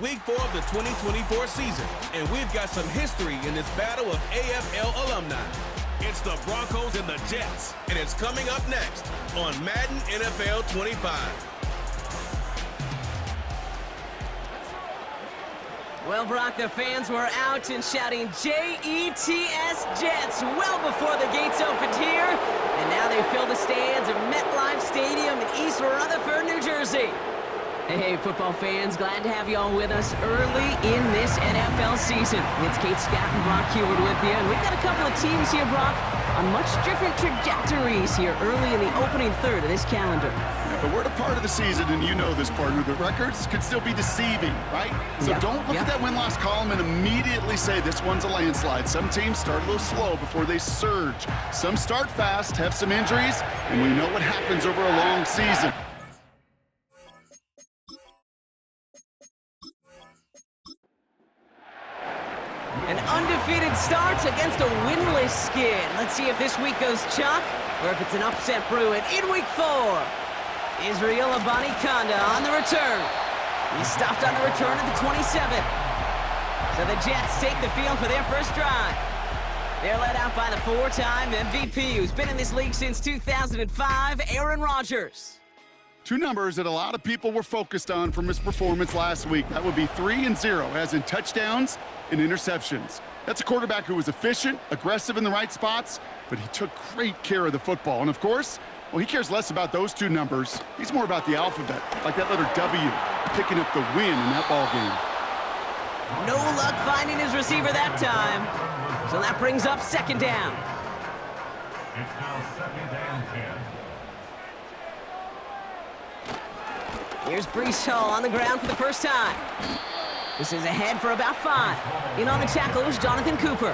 Week 4 of the 2024 season, and we've got some history in this battle of AFL alumni. It's the Broncos and the Jets, and it's coming up next on Madden NFL 25. Well, Bronco fans were out and shouting J-E-T-S Jets well before the gates opened here, and now they fill the stands of MetLife Stadium in East Rutherford, New Jersey. Hey, football fans, glad to have you all with us early in this NFL season. It's Kate Scott and Brock Heward with you, and we've got a couple of teams here, Brock, on much different trajectories here early in the opening third of this calendar. Yeah, but we're at a part of the season, and you know this, partner, the records could still be deceiving, right? So don't look at that win-loss column and immediately say this one's a landslide. Some teams start a little slow before they surge. Some start fast, have some injuries, and we know what happens over a long season. An undefeated start against a winless Skid. Let's see if this week goes chalk or if it's an upset brewing in week 4. Israel Abanikanda on the return. He stopped on the return at the 27. So the Jets take the field for their first drive. They're led out by the 4-time MVP who's been in this league since 2005, Aaron Rodgers. Two numbers that a lot of people were focused on from his performance last week. That would be 3 and 0, as in touchdowns and interceptions. That's a quarterback who was efficient, aggressive in the right spots, but he took great care of the football. And of course, well, he cares less about those two numbers. He's more about the alphabet, like that letter W, picking up the win in that ball game. No luck finding his receiver that time. So that brings up second down. It's now second and 10. Here's Breece Hall on the ground for the first time. This is ahead for about 5. In on the tackle is Jonathan Cooper.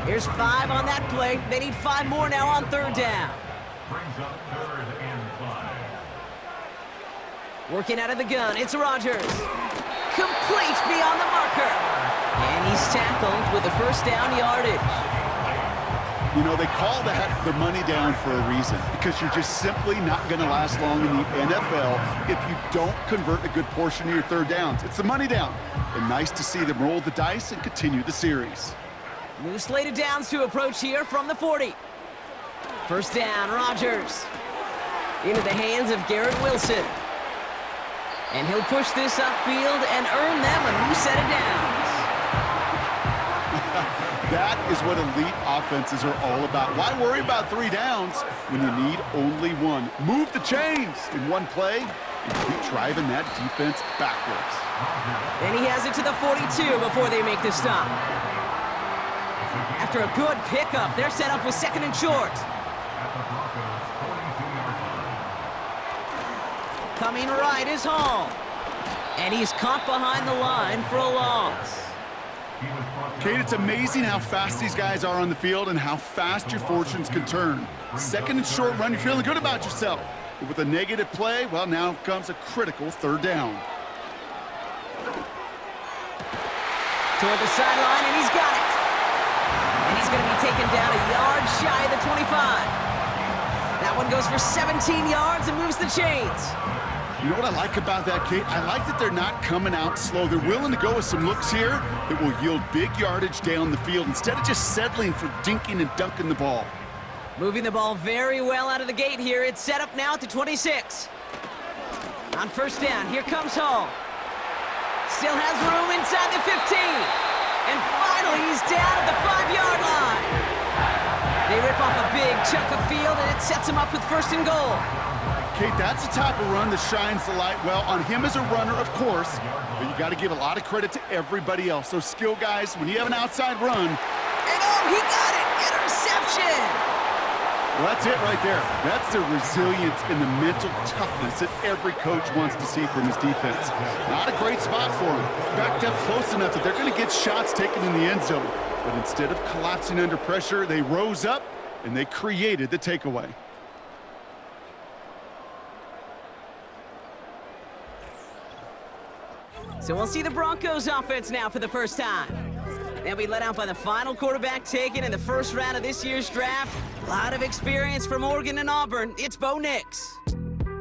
Here's 5 on that play. They need 5 more now on third down. Brings up third and 5. Working out of the gun, it's Rodgers. Complete beyond the marker. And he's tackled with the first down yardage. You know, they call that the money down for a reason, because you're just simply not going to last long in the NFL if you don't convert a good portion of your third downs. It's the money down. And nice to see them roll the dice and continue the series. New slated downs to approach here from the 40. First down, Rodgers. Into the hands of Garrett Wilson. And he'll push this upfield and earn them a new set of downs. That is what elite offenses are all about. Why worry about 3 downs when you need only 1? Move the chains in one play and keep driving that defense backwards. And he has it to the 42 before they make the stop. After a good pickup, they're set up with second and short. Coming right is Hall. And he's caught behind the line for a loss. Kate, it's amazing how fast these guys are on the field and how fast your fortunes can turn. Second and short run, you're feeling good about yourself. But with a negative play, well, now comes a critical third down. Toward the sideline, and he's got it. And he's going to be taken down a yard shy of the 25. That one goes for 17 yards and moves the chains. You know what I like about that, Kate? I like that they're not coming out slow. They're willing to go with some looks here that will yield big yardage down the field instead of just settling for dinking and dunking the ball. Moving the ball very well out of the gate here. It's set up now at the 26. On first down, here comes Hall. Still has room inside the 15. And finally, he's down at the 5-yard line. They rip off a big chunk of field, and it sets him up with first and goal. Kate, that's the type of run that shines the light well on him as a runner, of course, but you got to give a lot of credit to everybody else. Those skill guys, when you have an outside run. And oh, he got it! Interception! Well, that's it right there. That's the resilience and the mental toughness that every coach wants to see from his defense. Not a great spot for him. Backed up close enough that they're going to get shots taken in the end zone. But instead of collapsing under pressure, they rose up and they created the takeaway. So we'll see the Broncos offense now for the first time. They'll be led out by the final quarterback taken in the first round of this year's draft. A lot of experience from Oregon and Auburn. It's Bo Nix.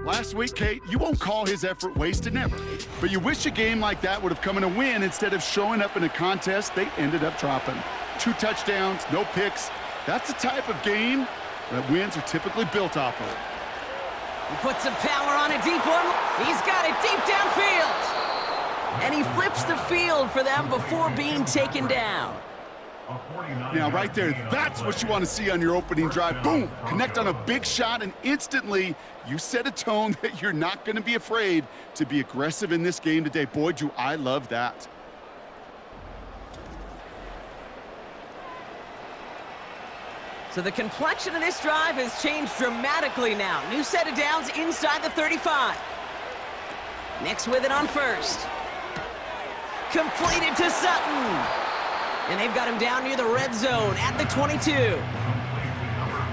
Last week, Kate, you won't call his effort wasted, never. But you wish a game like that would have come in a win instead of showing up in a contest they ended up dropping. 2 touchdowns, no picks. That's the type of game that wins are typically built off of. He puts some power on a deep one. He's got it deep downfield. And he flips the field for them before being taken down. Now, right there, that's what you want to see on your opening drive. Boom! Connect on a big shot, and instantly you set a tone that you're not going to be afraid to be aggressive in this game today. Boy, do I love that. So the complexion of this drive has changed dramatically now. New set of downs inside the 35. Next with it on first. Completed to Sutton. And they've got him down near the red zone at the 22.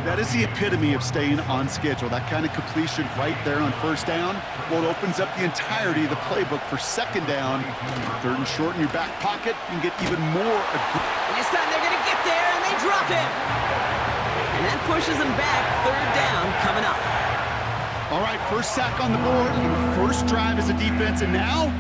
That is the epitome of staying on schedule. That kind of completion right there on first down. Well, it opens up the entirety of the playbook for second down. 3rd and short in your back pocket. You can get even more. This time they're going to get there, and they drop him. And that pushes them back. 3rd down coming up. All right, first sack on the board. First drive as a defense, and now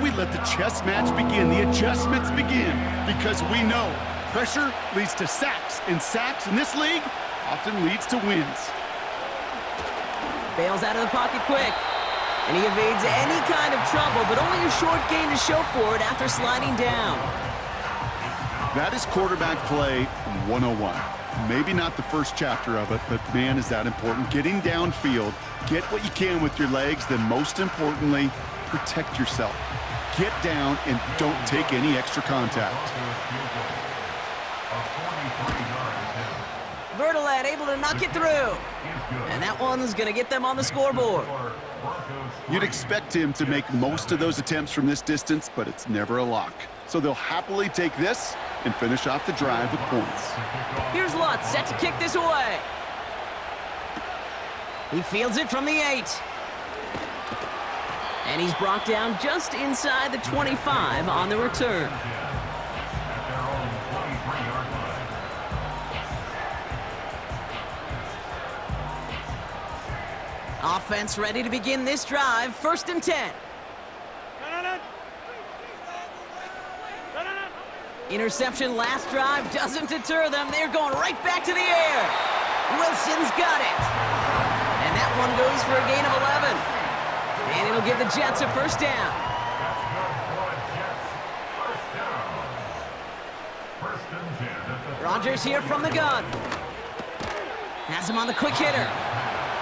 we let the chess match begin. The adjustments begin because we know pressure leads to sacks, and sacks in this league often leads to wins. Bails out of the pocket quick, and he evades any kind of trouble, but only a short gain to show for it after sliding down. That is quarterback play 101. Maybe not the first chapter of it, but man, is that important. Getting downfield, get what you can with your legs, then most importantly, protect yourself. Get down and don't take any extra contact. Verdelat able to knock it through. And that one's going to get them on the scoreboard. You'd expect him to make most of those attempts from this distance, but it's never a lock. So they'll happily take this and finish off the drive with points. Here's Lutz set to kick this away. He fields it from the 8. And he's brought down just inside the 25 on the return. Offense ready to begin this drive. 1st and 10. Interception last drive doesn't deter them. They're going right back to the air. Wilson's got it. And that one goes for a gain of 11. And it'll give the Jets a 1st down. Rodgers here from the gun. Has him on the quick hitter.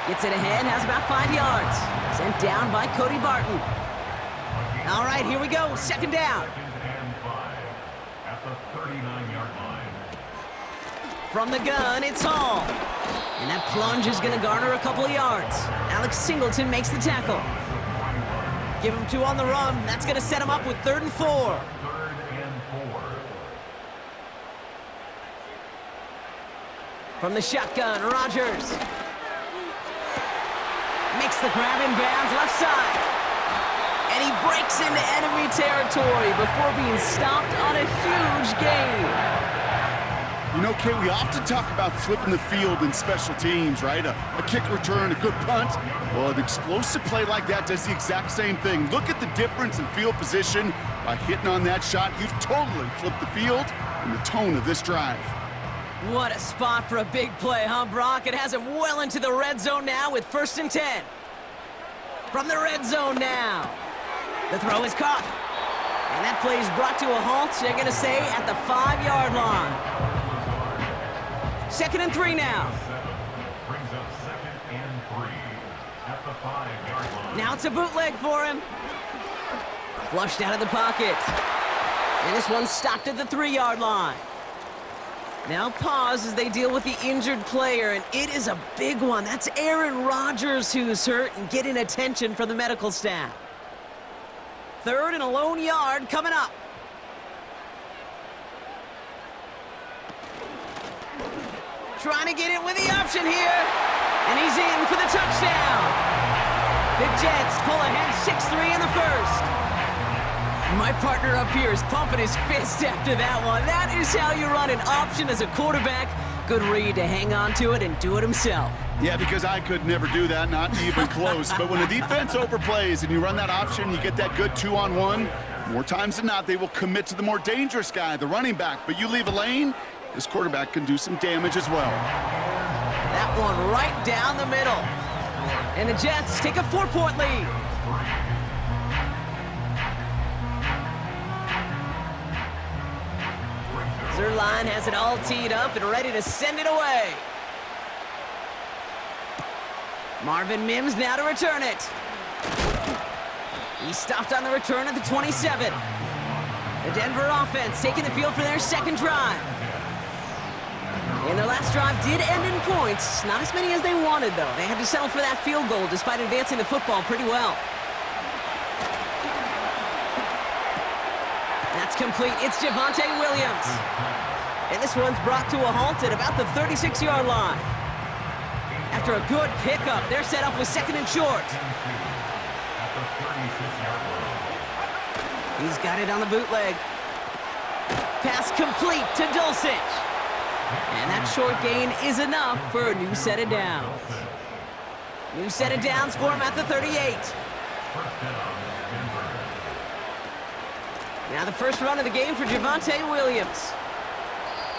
Gets it ahead, has about 5 yards. Sent down by Cody Barton. All right, here we go. 2nd down. From the gun, it's Hall. And that plunge is going to garner a couple of yards. Alex Singleton makes the tackle. Give him 2 on the run. That's going to set him up with 3rd and 4. From the shotgun, Rodgers. Makes the grab in bounds, left side. And he breaks into enemy territory before being stopped on a huge gain. You know, Kate, we often talk about flipping the field in special teams, right? A kick return, a good punt. Well, an explosive play like that does the exact same thing. Look at the difference in field position. By hitting on that shot, you've totally flipped the field and the tone of this drive. What a spot for a big play, huh, Brock? It has him well into the red zone now with 1st and 10. From the red zone now. The throw is caught. And that play is brought to a halt, they're going to say, at the 5-yard line. 2nd and 3 now. Brings up 2nd and 3 at the 5-yard line. Now it's a bootleg for him. Flushed out of the pocket. And this one's stopped at the 3-yard line. Now pause as they deal with the injured player, and it is a big one. That's Aaron Rodgers who's hurt and getting attention from the medical staff. 3rd and a lone yard coming up. Trying to get it with the option here. And he's in for the touchdown. The Jets pull ahead 6-3 in the 1st. My partner up here is pumping his fist after that one. That is how you run an option as a quarterback. Good read to hang on to it and do it himself. Yeah, because I could never do that, not even close. But when the defense overplays and you run that option, you get that good 2-on-1, more times than not, they will commit to the more dangerous guy, the running back. But you leave a lane, this quarterback can do some damage as well. That one right down the middle. And the Jets take a 4-point lead. Zerline has it all teed up and ready to send it away. Marvin Mims now to return it. He stopped on the return at the 27. The Denver offense taking the field for their second drive. And their last drive did end in points. Not as many as they wanted, though. They had to settle for that field goal despite advancing the football pretty well. That's complete. It's Javonte Williams. And this one's brought to a halt at about the 36-yard line. After a good pickup, they're set up with second and short. He's got it on the bootleg. Pass complete to Dulcich. And that short gain is enough for a new set of downs. New set of downs for him at the 38. Now the first run of the game for Javonte Williams.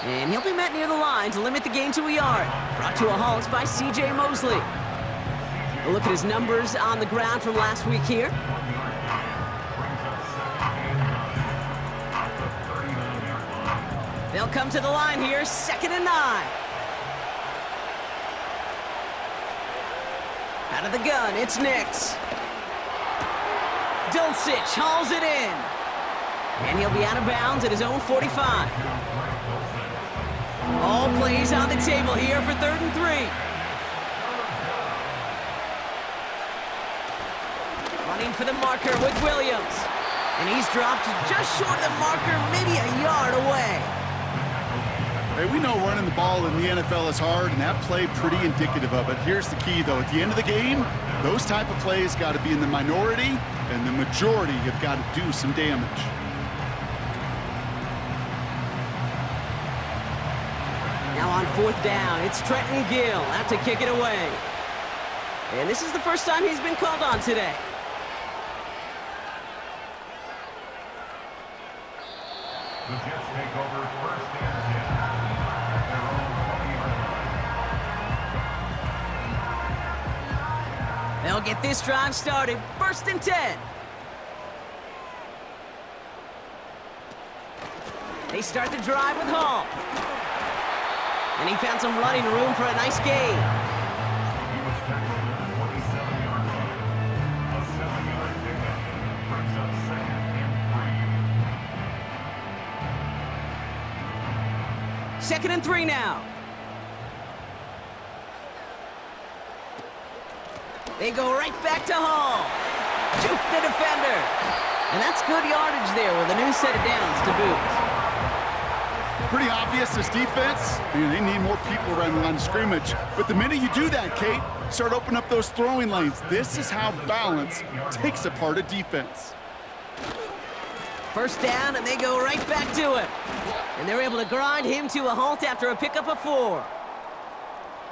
And he'll be met near the line to limit the gain to a yard. Brought to a halt by C.J. Mosley. A look at his numbers on the ground from last week here. They'll come to the line here, 2nd and 9. Out of the gun, it's Nix. Dulcich hauls it in. And he'll be out of bounds at his own 45. All plays on the table here for 3rd and 3. Running for the marker with Williams. And he's dropped just short of the marker, maybe a yard away. Hey, we know running the ball in the NFL is hard, and that play pretty indicative of it. Here's the key, though. At the end of the game, those type of plays got to be in the minority, and the majority have got to do some damage. Now on 4th down, it's Trenton Gill out to kick it away. And this is the first time he's been called on today. The Jets take over 1st and 10 at their own 20-yard line. They'll get this drive started. 1st and 10. They start the drive with Hall. And he found some running room for a nice gain. He was tackled at the 27-yard line. A 7-yard pickup brings up 2nd and 3. 2nd and 3 now. They go right back to Hall. Juke the defender. And that's good yardage there with a new set of downs to boot. Pretty obvious, this defense, they need more people around the line of scrimmage. But the minute you do that, Kate, start opening up those throwing lanes. This is how balance takes apart a defense. 1st down, and they go right back to him. And they're able to grind him to a halt after a pickup of 4.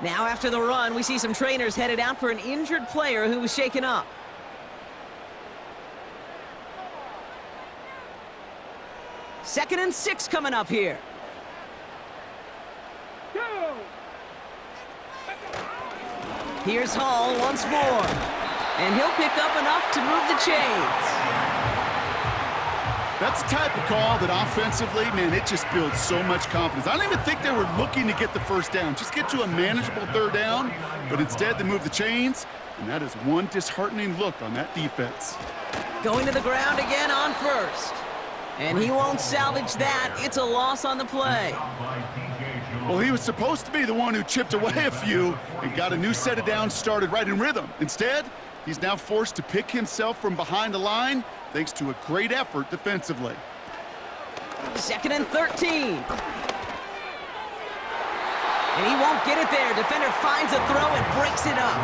Now after the run, we see some trainers headed out for an injured player who was shaken up. Second and 6 coming up here. Here's Hall once more. And he'll pick up enough to move the chains. That's the type of call that offensively, man, it just builds so much confidence. I don't even think they were looking to get the 1st down. Just get to a manageable 3rd down. But instead, they move the chains. And that is one disheartening look on that defense. Going to the ground again on 1st. And he won't salvage that. It's a loss on the play. Well, he was supposed to be the one who chipped away a few and got a new set of downs started right in rhythm. Instead, he's now forced to pick himself from behind the line thanks to a great effort defensively. 2nd and 13. And he won't get it there. Defender finds a throw and breaks it up.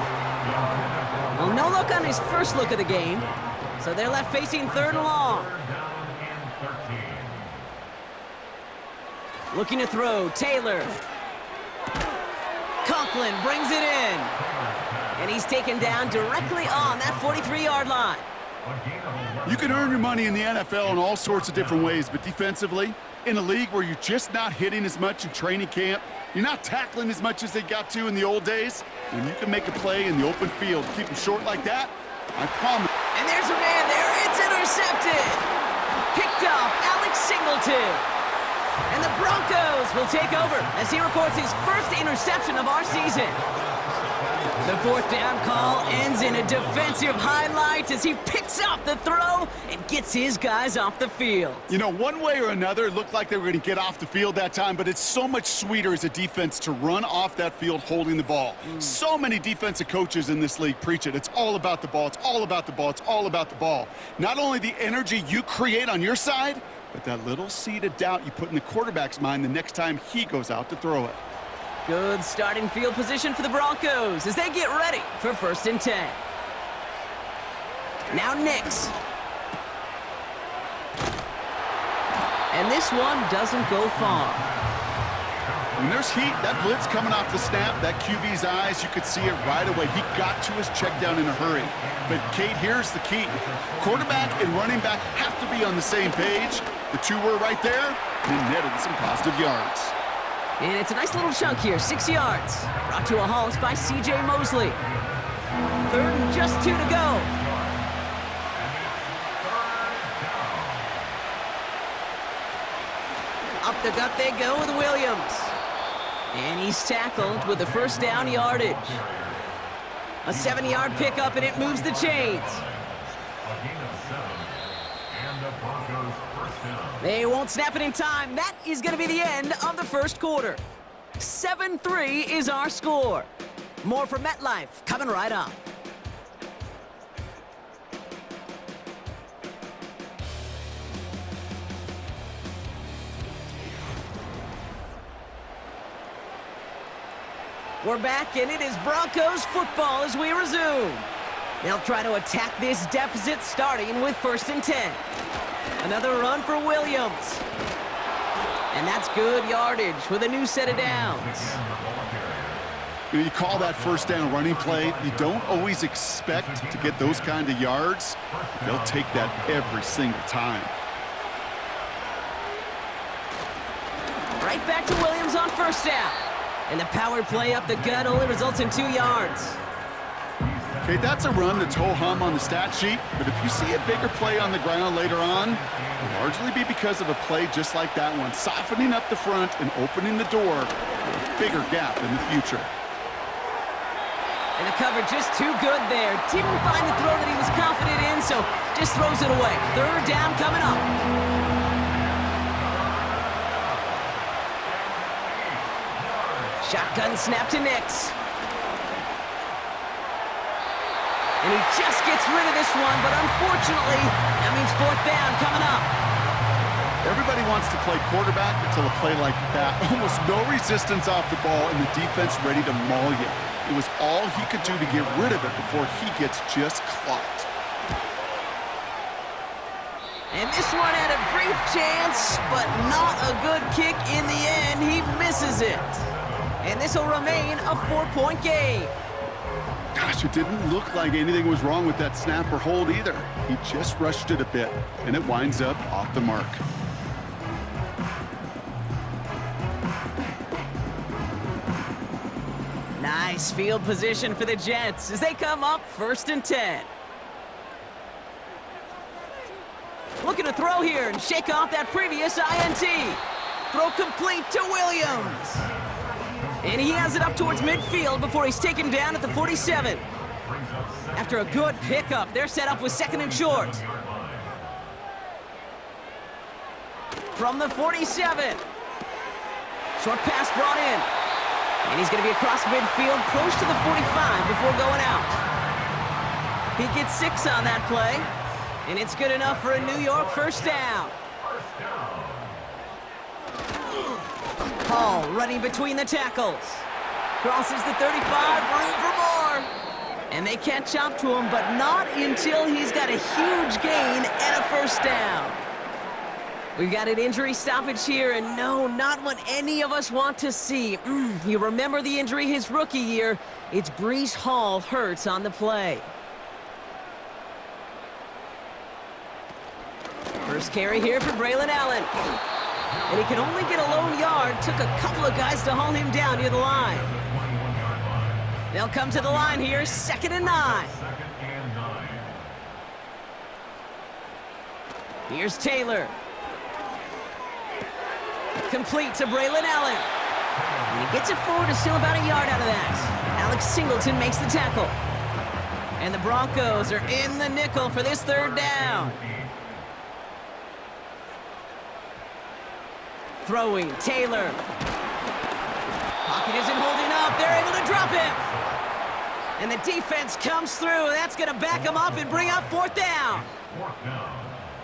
Well, no look on his first look of the game. So they're left facing 3rd and long. Looking to throw, Taylor. Conklin brings it in. And he's taken down directly on that 43-yard line. You can earn your money in the NFL in all sorts of different ways, but defensively, in a league where you're just not hitting as much in training camp, you're not tackling as much as they got to in the old days, when you can make a play in the open field, keep them short like that, I promise. And there's a man there. It's intercepted. Picked off Alex Singleton. And the Broncos will take over as he records his first interception of our season. The fourth down call ends in a defensive highlight as he picks up the throw and gets his guys off the field. You know, one way or another, it looked like they were going to get off the field that time, but it's so much sweeter as a defense to run off that field holding the ball. So many defensive coaches in this league preach it. It's all about the ball. It's all about the ball. It's all about the ball. Not only the energy you create on your side, but that little seed of doubt you put in the quarterback's mind the next time he goes out to throw it. Good starting field position for the Broncos as they get ready for 1st and 10. Now Nix. And this one doesn't go far. When there's heat, that blitz coming off the snap, that QB's eyes, you could see it right away. He got to his check down in a hurry. But, Kate, here's the key. Quarterback and running back have to be on the same page. The two were right there and netted some positive yards. And it's a nice little chunk here, 6 yards. Brought to a halt by C.J. Mosley. 3rd and just 2 to go. Up the gut they go with Williams. And he's tackled with the 1st down yardage. A 7-yard pickup, and it moves the chains. They won't snap it in time. That is going to be the end of the 1st quarter. 7-3 is our score. More from MetLife coming right up. We're back, and it is Broncos football as we resume. They'll try to attack this deficit starting with 1st and 10. Another run for Williams. And that's good yardage with a new set of downs. You call that 1st down running play. You don't always expect to get those kind of yards. They'll take that every single time. Right back to Williams on 1st down. And the power play up the gut only results in 2 yards. Okay, that's a run that's ho-hum on the stat sheet, but if you see a bigger play on the ground later on, it'll largely be because of a play just like that one, softening up the front and opening the door for a bigger gap in the future. And the cover just too good there. Didn't find the throw that he was confident in, so just throws it away. 3rd down coming up. Shotgun snap to Nix. And he just gets rid of this one, but unfortunately, that means 4th down coming up. Everybody wants to play quarterback until a play like that. Almost no resistance off the ball and the defense ready to maul you. It was all he could do to get rid of it before he gets just clocked. And this one had a brief chance, but not a good kick in the end. He misses it. And this will remain a 4-point game. Gosh, it didn't look like anything was wrong with that snap or hold either. He just rushed it a bit, and it winds up off the mark. Nice field position for the Jets as they come up 1st and 10. Looking to throw here and shake off that previous INT. Throw complete to Williams. And he has it up towards midfield before he's taken down at the 47. After a good pickup, they're set up with 2nd and short. From the 47. Short pass brought in. And he's going to be across midfield, close to the 45 before going out. He gets 6 on that play. And it's good enough for a New York 1st down. Hall running between the tackles. Crosses the 35, room for more. And they catch up to him, but not until he's got a huge gain and a 1st down. We've got an injury stoppage here, and no, not what any of us want to see. You remember the injury his rookie year. It's Breece Hall hurts on the play. First carry here for Braylon Allen. And he can only get a lone yard. Took a couple of guys to haul him down near the line. They'll come to the line here, 2nd and 9. Here's Taylor. Complete to Braylon Allen. And he gets it forward to still about a yard out of that. Alex Singleton makes the tackle. And the Broncos are in the nickel for this 3rd down. Throwing, Taylor. Pocket isn't holding up. They're able to drop him. And the defense comes through. That's going to back him up and bring up 4th down.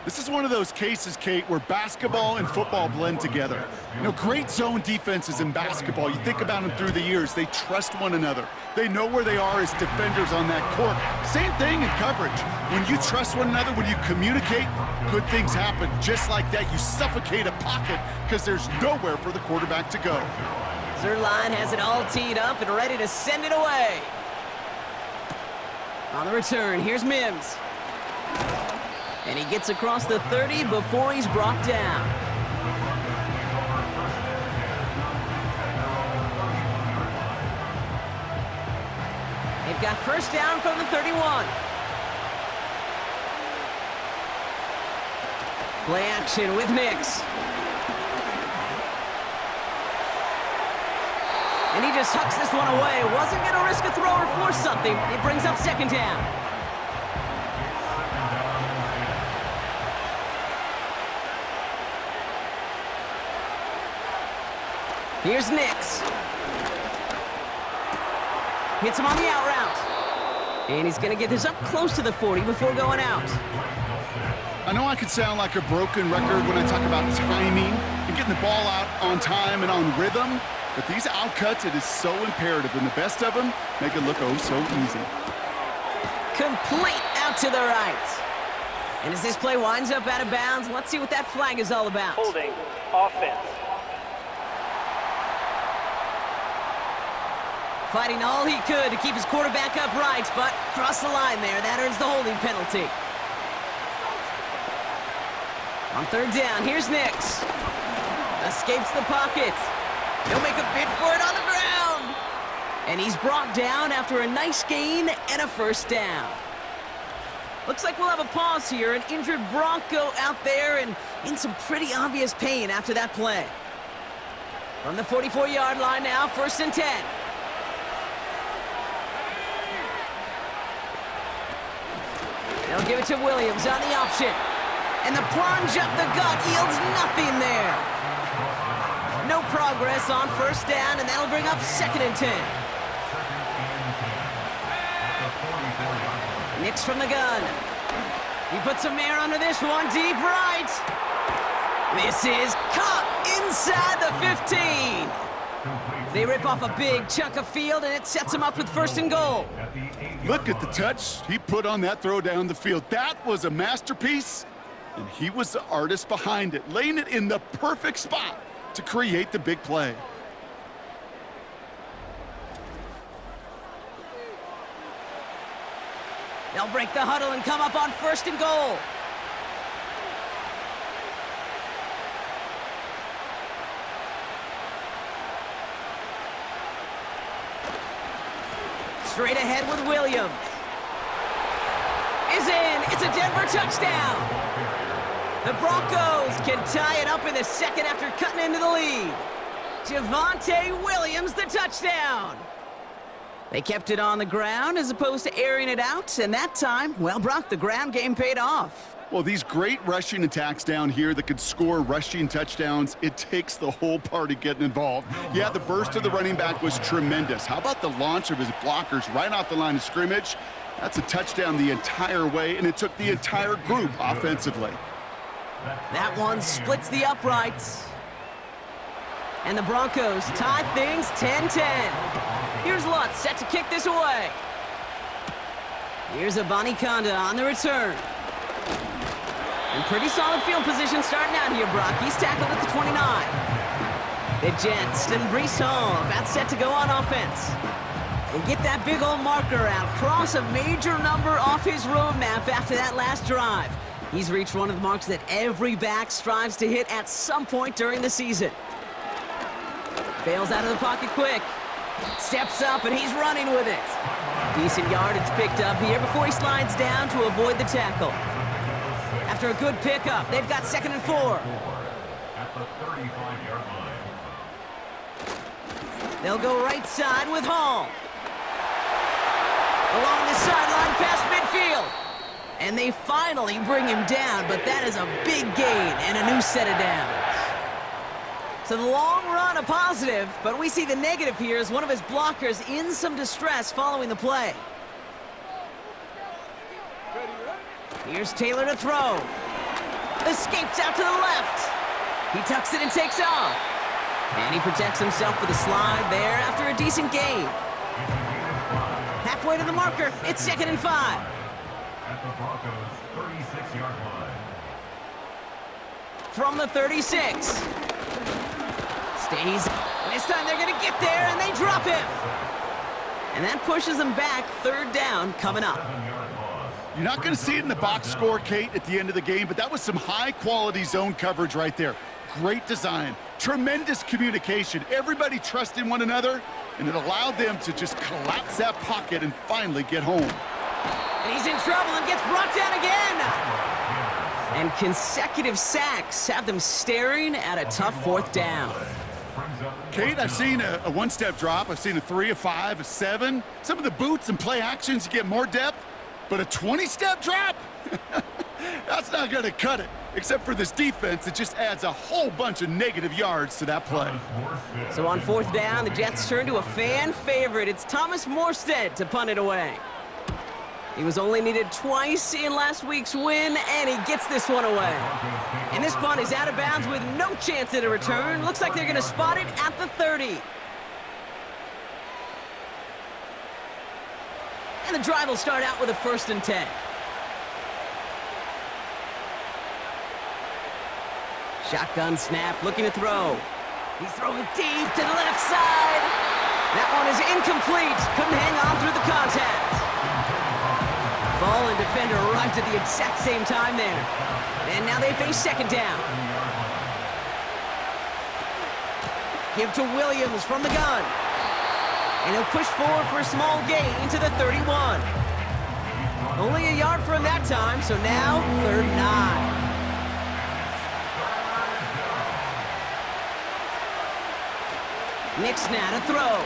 This is one of those cases, Kate, where basketball and football blend together. You know, great zone defenses in basketball, you think about them through the years, they trust one another. They know where they are as defenders on that court. Same thing in coverage. When you trust one another, when you communicate, good things happen. Just like that, you suffocate a pocket because there's nowhere for the quarterback to go. Zerline has it all teed up and ready to send it away. On the return, here's Mims. And he gets across the 30 before he's brought down. They've got 1st down from the 31. Play action with Nix. And he just hucks this one away. Wasn't going to risk a throw or force something. It brings up 2nd down. Here's Nix. Hits him on the out route. And he's going to get this up close to the 40 before going out. I know I could sound like a broken record when I talk about timing and getting the ball out on time and on rhythm, but these outcuts, it is so imperative, and the best of them make it look oh so easy. Complete out to the right. And as this play winds up out of bounds, let's see what that flag is all about. Holding offense. Fighting all he could to keep his quarterback upright, but crossed the line there. That earns the holding penalty. On 3rd down, here's Nix. Escapes the pocket. He'll make a bid for it on the ground. And he's brought down after a nice gain and a 1st down. Looks like we'll have a pause here. An injured Bronco out there and in some pretty obvious pain after that play. From the 44-yard line now, 1st and 10. They'll give it to Williams on the option. And the plunge up the gut yields nothing there. No progress on 1st down, and that'll bring up 2nd and 10. Nix from the gun. He puts some air under this one, deep right. This is caught inside the 15. They rip off a big chunk of field, and it sets him up with 1st and goal. Look at the touch he put on that throw down the field. That was a masterpiece, and he was the artist behind it, laying it in the perfect spot to create the big play. They'll break the huddle and come up on 1st and goal. Straight ahead with Williams. Is in. It's a Denver touchdown. The Broncos can tie it up in the 2nd after cutting into the lead. Javonte Williams, the touchdown. They kept it on the ground as opposed to airing it out, and that time, well, Brock, the ground game paid off. Well, these great rushing attacks down here that could score rushing touchdowns, it takes the whole party getting involved. Yeah, the burst of the running back was tremendous. How about the launch of his blockers right off the line of scrimmage? That's a touchdown the entire way, and it took the entire group offensively. That one splits the uprights. And the Broncos tie things 10-10. Here's Lutz set to kick this away. Here's Abanikanda on the return. And pretty solid field position starting out here, Brock. He's tackled at the 29. The Jets and Breece Hall about set to go on offense. And get that big old marker out. Cross a major number off his roadmap after that last drive. He's reached one of the marks that every back strives to hit at some point during the season. Bails out of the pocket quick. Steps up, and he's running with it. Decent yardage picked up here before he slides down to avoid the tackle. After a good pickup, they've got 2nd and 4. At the 35-yard line. They'll go right side with Hall. Along the sideline past midfield. And they finally bring him down, but that is a big gain and a new set of downs. So the long run a positive, but we see the negative here as one of his blockers in some distress following the play. Here's Taylor to throw. Escapes out to the left. He tucks it and takes off. And he protects himself with a slide there after a decent gain. Halfway to the marker, it's 2nd and 5. At the Broncos' 36-yard line. From the 36. Stays. And this time they're going to get there, and they drop him. And that pushes them back. 3rd down coming up. You're not going to see it in the box score, Kate, at the end of the game, but that was some high-quality zone coverage right there. Great design, tremendous communication. Everybody trusting one another, and it allowed them to just collapse that pocket and finally get home. And he's in trouble and gets brought down again. And consecutive sacks have them staring at a tough 4th down. Kate, I've seen a one-step drop. I've seen a 3, a 5, a 7. Some of the boots and play actions get more depth, but a 20-step drop? That's not going to cut it, except for this defense that just adds a whole bunch of negative yards to that play. So on 4th down, the Jets turn to a fan favorite. It's Thomas Morstead to punt it away. He was only needed twice in last week's win, and he gets this one away. And this punt is out of bounds with no chance at a return. Looks like they're going to spot it at the 30. And the drive will start out with a 1st and 10. Shotgun snap, looking to throw. He's throwing deep to the left side. That one is incomplete. Couldn't hang on through the contact. Ball and defender arrived at the exact same time there. And now they face 2nd down. Give to Williams from the gun. And he'll push forward for a small gain to the 31. Only a yard for him that time, so now 3rd and 9. Nick's now to throw.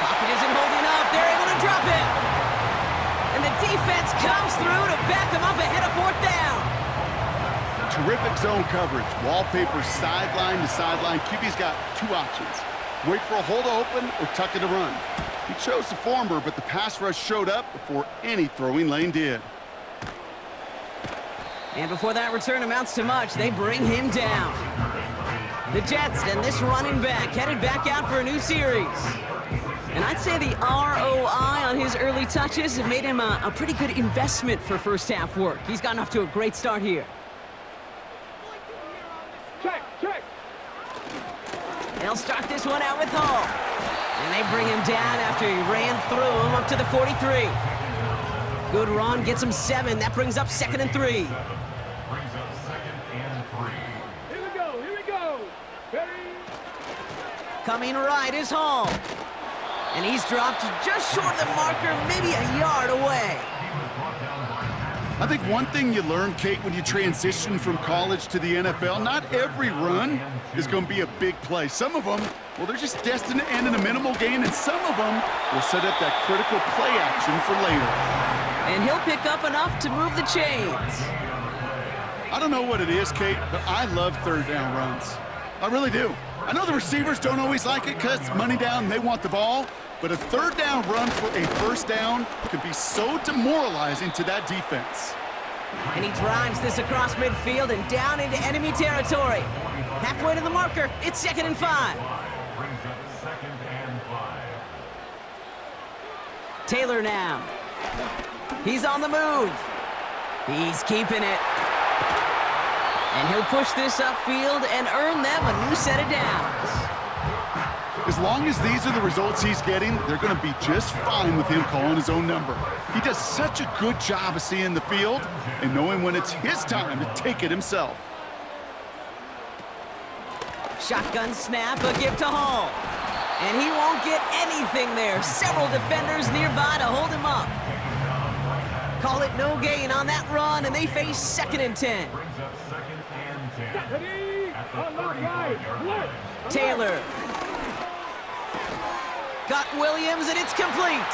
Pocket isn't holding up. They're able to drop it. And the defense comes through to back them up ahead of 4th down. Terrific zone coverage. Wallpaper sideline to sideline. QB's got 2 options. Wait for a hole to open or tuck it to run. He chose the former, but the pass rush showed up before any throwing lane did. And before that return amounts to much, they bring him down. The Jets and this running back headed back out for a new series. And I'd say the ROI on his early touches have made him a pretty good investment for 1st half work. He's gotten off to a great start here. Check. They'll start this one out with Hall. And they bring him down after he ran through him up to the 43. Good run, gets him 7. That brings up 2nd and 3. Brings up 2nd and 3. Here we go. Ready? Coming right is Hall. And he's dropped just short of the marker, maybe a yard away. I think one thing you learn, Kate, when you transition from college to the NFL, not every run is going to be a big play. Some of them, well, they're just destined to end in a minimal gain, and some of them will set up that critical play action for later. And he'll pick up enough to move the chains. I don't know what it is, Kate, but I love 3rd down runs. I really do. I know the receivers don't always like it because it's money down and they want the ball, but a 3rd down run for a 1st down can be so demoralizing to that defense. And he drives this across midfield and down into enemy territory. Halfway to the marker, it's 2nd and 5. Brings up 2nd and 5. Taylor now. He's on the move. He's keeping it. And he'll push this upfield and earn them a new set of downs. As long as these are the results he's getting, they're going to be just fine with him calling his own number. He does such a good job of seeing the field and knowing when it's his time to take it himself. Shotgun snap, a give to Hall. And he won't get anything there. Several defenders nearby to hold him up. Call it no gain on that run, and they face 2nd and 10. Brings up 2nd and 10. Ready? At the On the right. 35-yard line. Taylor. Got Williams, and it's complete.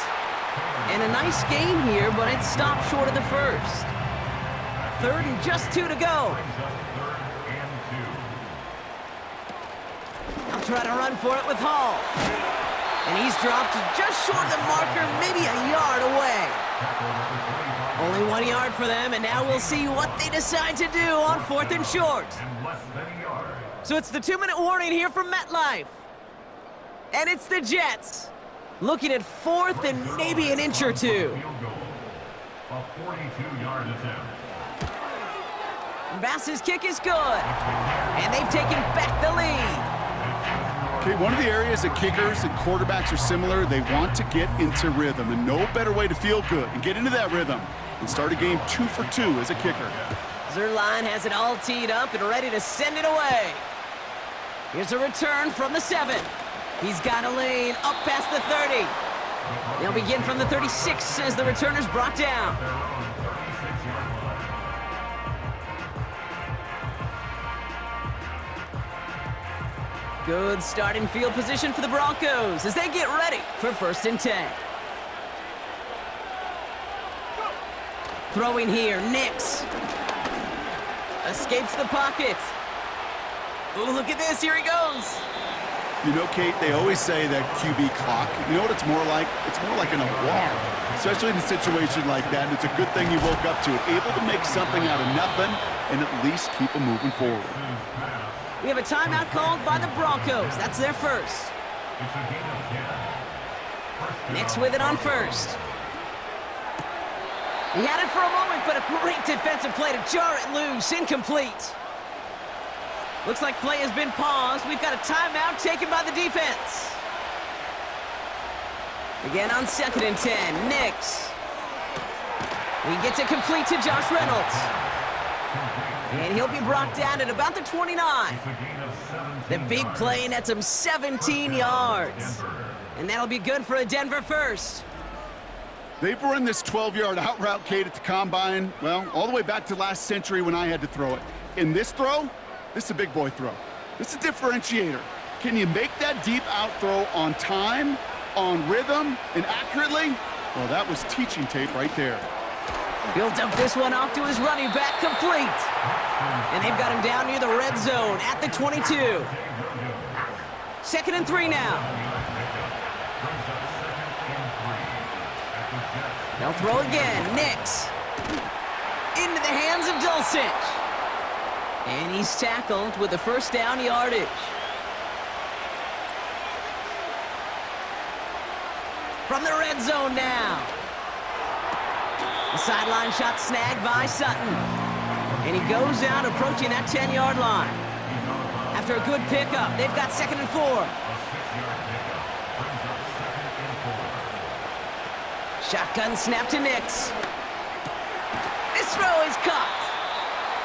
And a nice gain here, but it stopped short of the first. 3rd and just 2 to go. Brings up 3rd and 2. I'll try to run for it with Hall. And he's dropped just short of the marker, maybe a yard away. Only 1 yard for them, and now we'll see what they decide to do on 4th and short. And less than a yard. So it's the 2-minute warning here from MetLife. And it's the Jets looking at 4th and maybe an inch or two. Field goal. A 42-yard attempt. Bass's kick is good. And they've taken back the lead. Okay, one of the areas that kickers and quarterbacks are similar, they want to get into rhythm, and no better way to feel good and get into that rhythm and start a game 2 for 2 as a kicker. Zerline has it all teed up and ready to send it away. Here's a return from the 7. He's got a lane up past the 30. They'll begin from the 36 as the returner's brought down. Good starting field position for the Broncos as they get ready for 1st and 10. Throwing here, Nix. Escapes the pocket. Oh, look at this, here he goes. You know, Kate, they always say that QB clock, you know what it's more like? It's more like an alarm, especially in a situation like that. And it's a good thing you woke up to it, able to make something out of nothing and at least keep them moving forward. We have a timeout called by the Broncos. That's their first. Nix with it on 1st. He had it for a moment, but a great defensive play to jar it loose. Incomplete. Looks like play has been paused. We've got a timeout taken by the defense. Again on 2nd and 10. Nix. He gets it complete to Josh Reynolds. And he'll be brought down at about the 29. The big play nets him 17 yards. And that'll be good for a Denver first. They've run this 12-yard out route, Kate, at the Combine, well, all the way back to last century when I had to throw it. In this throw, this is a big boy throw. This is a differentiator. Can you make that deep out throw on time, on rhythm, and accurately? Well, that was teaching tape right there. He'll dump this one off to his running back, complete. And they've got him down near the red zone at the 22. 2nd and 3 now. They'll throw again. Nix. Into the hands of Dulcich. And he's tackled with the 1st down yardage. From the red zone now. The sideline shot snagged by Sutton. And he goes out approaching that 10-yard line. After a good pickup, they've got 2nd and 4. Shotgun snap to Nix. This throw is caught.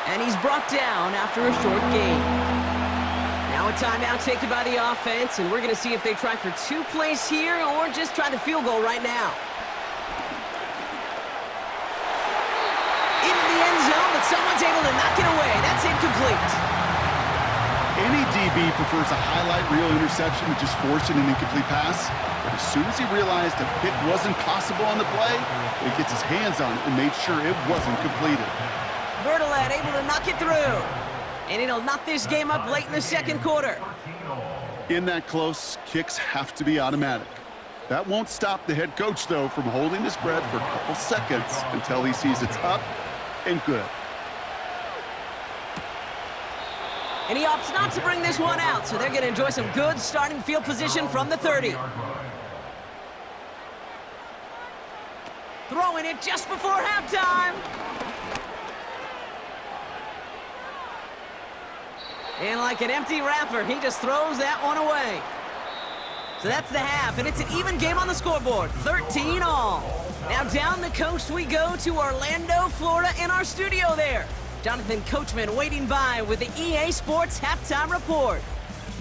And he's brought down after a short gain. Now a timeout taken by the offense, and we're going to see if they try for 2 plays here or just try the field goal right now. Into the end zone, but someone's able to knock it away. That's incomplete. Any DB prefers a highlight reel interception to just forcing an incomplete pass. But as soon as he realized a pick wasn't possible on the play, he gets his hands on it and made sure it wasn't completed. Bertolet able to knock it through. And it'll knock this game up late in the 2nd quarter. In that close, kicks have to be automatic. That won't stop the head coach, though, from holding his breath for a couple seconds until he sees it's up and good. And he opts not to bring this one out, so they're going to enjoy some good starting field position from the 30. Throwing it just before halftime. And like an empty wrapper, he just throws that one away. So that's the half, and it's an even game on the scoreboard, 13 all. Now down the coast we go to Orlando, Florida, in our studio there. Jonathan Coachman waiting by with the EA Sports Halftime Report.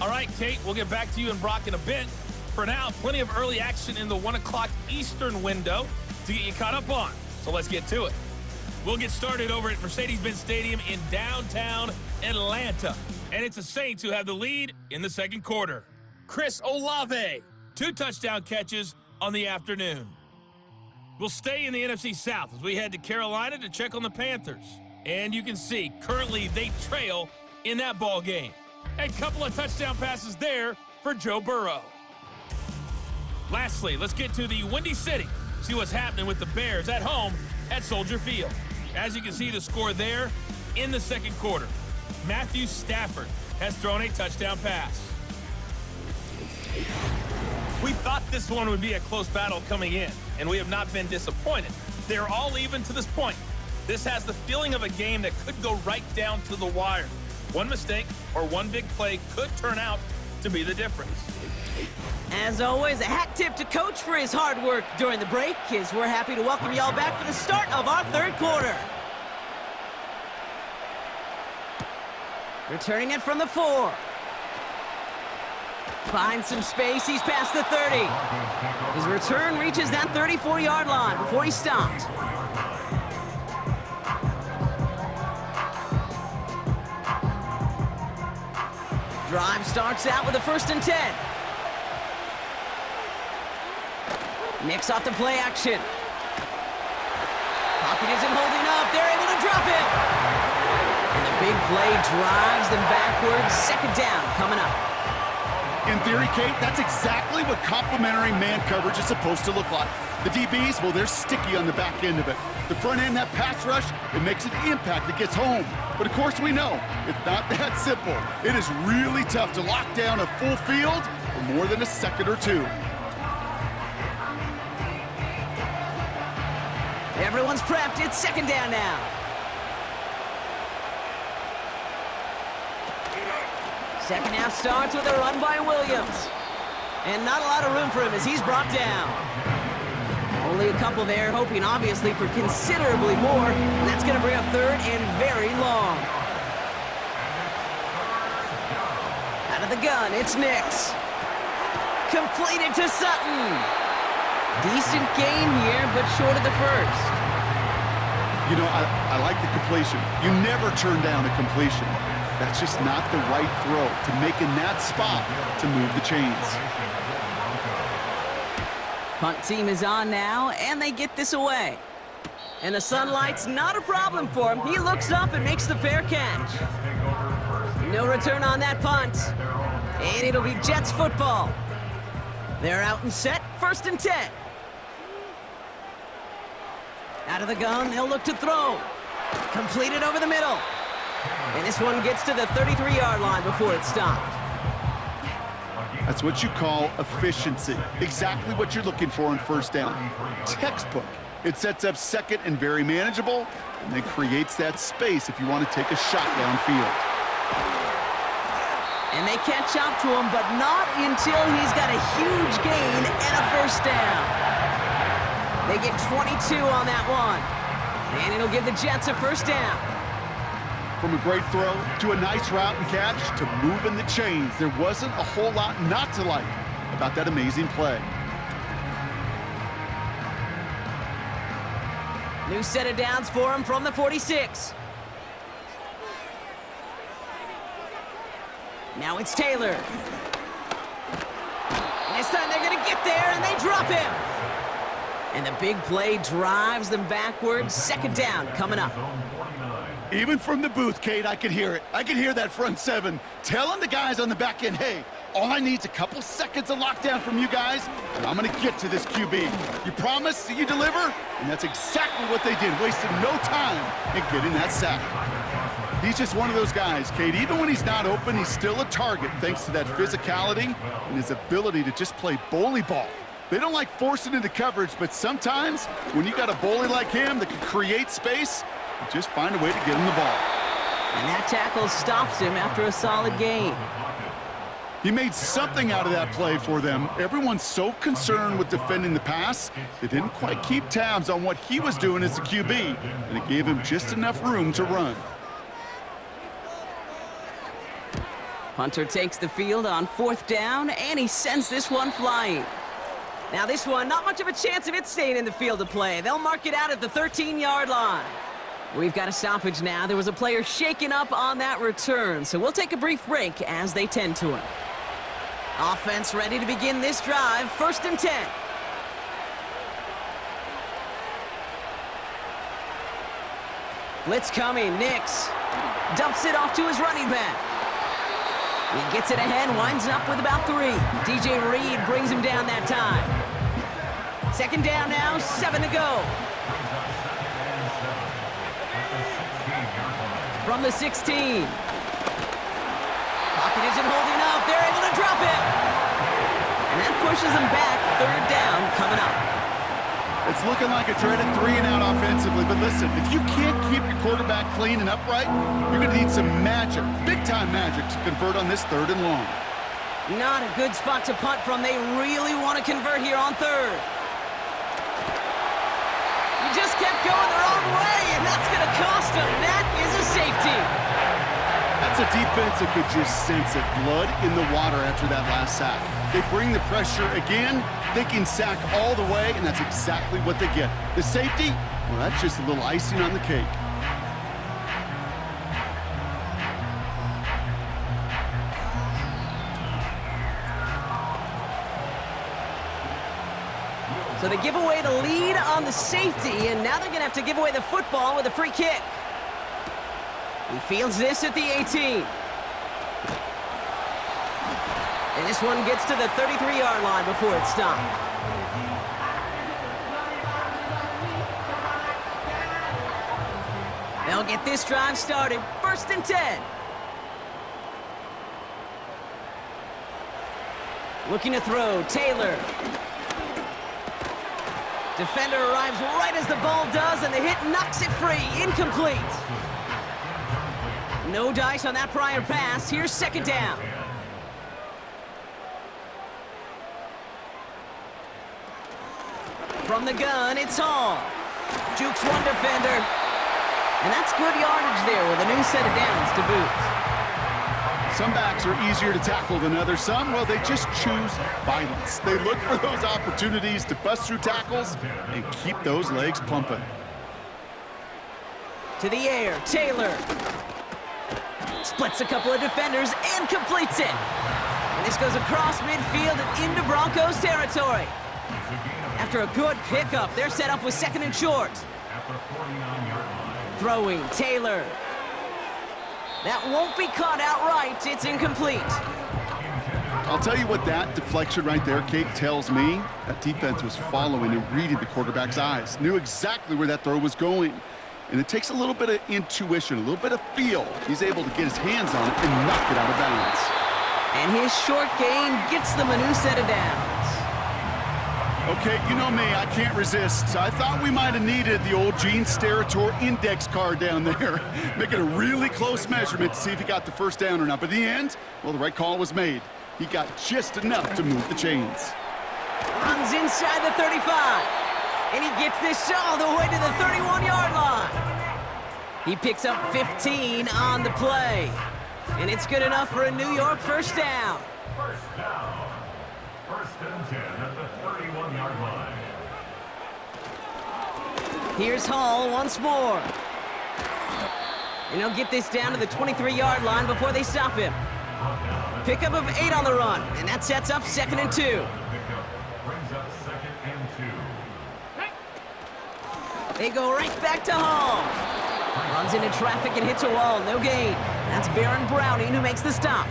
All right, Kate, we'll get back to you and Brock in a bit. For now, plenty of early action in the 1 o'clock Eastern window to get you caught up on. So let's get to it. We'll get started over at Mercedes-Benz Stadium in downtown Atlanta. And it's the Saints who have the lead in the second quarter. Chris Olave, 2 touchdown catches on the afternoon. We'll stay in the NFC South as we head to Carolina to check on the Panthers. And you can see, currently they trail in that ball game. A couple of touchdown passes there for Joe Burrow. Lastly, let's get to the Windy City. See what's happening with the Bears at home at Soldier Field. As you can see the score there in the second quarter. Matthew Stafford has thrown a touchdown pass. We thought this one would be a close battle coming in, and we have not been disappointed. They're all even to this point. This has the feeling of a game that could go right down to the wire. One mistake or one big play could turn out to be the difference. As always, a hat tip to Coach for his hard work during the break, as we're happy to welcome y'all back for the start of our third quarter. Returning it from the 4. Finds some space, he's past the 30. His return reaches that 34-yard line before he's stopped. Drive starts out with a 1st and 10. Nicks off the play action. Pocket isn't holding up, they're able to drop it. And the big play drives them backwards. Second down coming up. In theory, Kate, that's exactly what complementary man coverage is supposed to look like. The DBs, well, they're sticky on the back end of it. The front end, that pass rush, it makes an impact that gets home. But of course we know, it's not that simple. It is really tough to lock down a full field for more than a second or two. Everyone's prepped, it's second down now. Second half starts with a run by Williams. And not a lot of room for him as he's brought down. Only a couple there, hoping obviously for considerably more. And that's going to bring up third and very long. Out of the gun, it's Nicks. Completed to Sutton. Decent gain here, but short of the first. You know, I like the completion. You never turn down a completion. That's just not the right throw to make in that spot to move the chains. Punt team is on now, and they get this away. And the sunlight's not a problem for him. He looks up and makes the fair catch. No return on that punt. And it'll be Jets football. They're out and set, 1st and 10. Out of the gun, they'll look to throw. Completed over the middle. And this one gets to the 33-yard line before it's stopped. That's what you call efficiency. Exactly what you're looking for on first down. Textbook. It sets up second and very manageable, and then creates that space if you want to take a shot downfield. And they catch up to him, but not until he's got a huge gain and a first down. They get 22 on that one. And it'll give the Jets a first down. From a great throw to a nice route and catch to moving the chains, there wasn't a whole lot not to like about that amazing play. New set of downs for him from the 46. Now it's Taylor. And this time they're going to get there, and they drop him. And the big play drives them backwards. Second down coming up. Even from the booth, Kate, I could hear it. I could hear that front 7 telling the guys on the back end, hey, all I need is a couple seconds of lockdown from you guys, and I'm going to get to this QB. You promise that you deliver? And that's exactly what they did, wasting no time in getting that sack. He's just one of those guys, Kate. Even when he's not open, he's still a target thanks to that physicality and his ability to just play bully ball. They don't like forcing into coverage, but sometimes when you got a bully like him that can create space, you just find a way to get him the ball. And that tackle stops him after a solid gain. He made something out of that play for them. Everyone's so concerned with defending the pass, they didn't quite keep tabs on what he was doing as a QB, and it gave him just enough room to run. Punter takes the field on 4th down, and he sends this one flying. Now this one, not much of a chance of it staying in the field of play. They'll mark it out at the 13-yard line. We've got a stoppage now. There was a player shaken up on that return, so we'll take a brief break as they tend to him. Offense ready to begin this drive, 1st and 10. Blitz coming, Nix dumps it off to his running back. He gets it ahead, winds up with about 3. DJ Reed brings him down that time. 2nd down now, 7 to go. From the 16. Pocket isn't holding up. They're able to drop it. And that pushes them back. 3rd down coming up. It's looking like a dreaded 3-and-out offensively, but listen, if you can't keep your quarterback clean and upright, you're going to need some magic, big-time magic, to convert on this 3rd and long. Not a good spot to punt from. They really want to convert here on 3rd. He just kept going the wrong way, and that's going to cost him. That is a safety. That's a defense that could just sense it. Blood in the water after that last sack. They bring the pressure again, thinking sack all the way, and that's exactly what they get. The safety, well, that's just a little icing on the cake. So they give away the lead on the safety, and now they're going to have to give away the football with a free kick. He fields this at the 18. And this one gets to the 33-yard line before it's stopped. They'll get this drive started. 1st and 10. Looking to throw, Taylor. Defender arrives right as the ball does, and the hit knocks it free. Incomplete. No dice on that prior pass. Here's 2nd down. From the gun, it's Hall. Jukes one defender. And that's good yardage there with a new set of downs to boot. Some backs are easier to tackle than others. Some, well, they just choose violence. They look for those opportunities to bust through tackles and keep those legs pumping. To the air, Taylor. Splits a couple of defenders and completes it. And this goes across midfield and into Broncos territory. After a good pickup, they're set up with 2nd and short. Throwing, Taylor. That won't be caught outright. It's incomplete. I'll tell you what that deflection right there, Kate, tells me. That defense was following and reading the quarterback's eyes. Knew exactly where that throw was going. And it takes a little bit of intuition, a little bit of feel. He's able to get his hands on it and knock it out of bounds. And his short gain gets them a new set of downs. Okay, you know me, I can't resist. I thought we might have needed the old Gene Steratore index card down there. Making a really close measurement to see if he got the 1st down or not. But in the end, well, the right call was made. He got just enough to move the chains. Runs inside the 35. And he gets this all the way to the 31-yard line. He picks up 15 on the play. And it's good enough for a New York 1st down. 1st down. 1st and 10 at the 31-yard line. Here's Hall once more. And he'll get this down to the 23-yard line before they stop him. Pickup of 8 on the run, and that sets up 2nd and 2. Brings up 2nd and 2. They go right back to Hall. Runs into traffic and hits a wall, no gain. That's Baron Browning who makes the stop.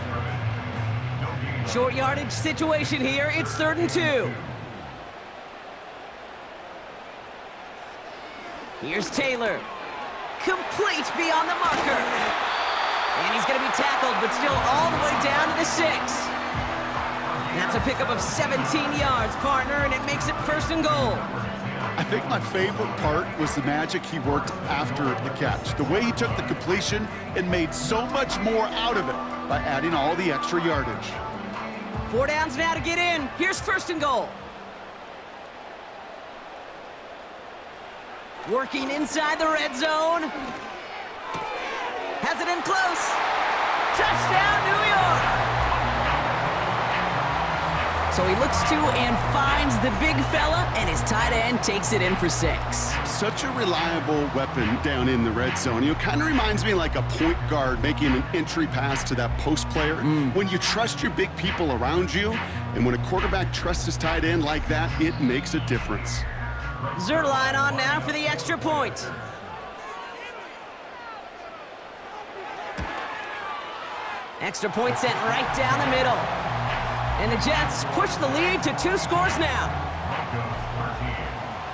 Short yardage situation here, it's 3rd and 2. Here's Taylor. Complete beyond the marker. And he's going to be tackled, but still all the way down to the 6. That's a pickup of 17 yards, partner, and it makes it 1st and goal. I think my favorite part was the magic he worked after the catch. The way he took the completion and made so much more out of it by adding all the extra yardage. 4 downs now to get in. Here's 1st and goal. Working inside the red zone. Has it in close. Touchdown, New York! So he looks to and finds the big fella, and his tight end takes it in for 6. Such a reliable weapon down in the red zone. You know, kind of reminds me like a point guard making an entry pass to that post player. When you trust your big people around you, and when a quarterback trusts his tight end like that, it makes a difference. Zerline on now for the extra point. Extra point sent right down the middle. And the Jets push the lead to 2 scores now.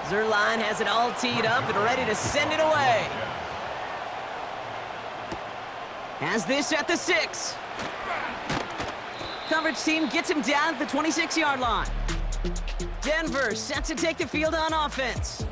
Zerline has it all teed up and ready to send it away. Has this at the 6. Coverage team gets him down at the 26-yard line. Denver set to take the field on offense.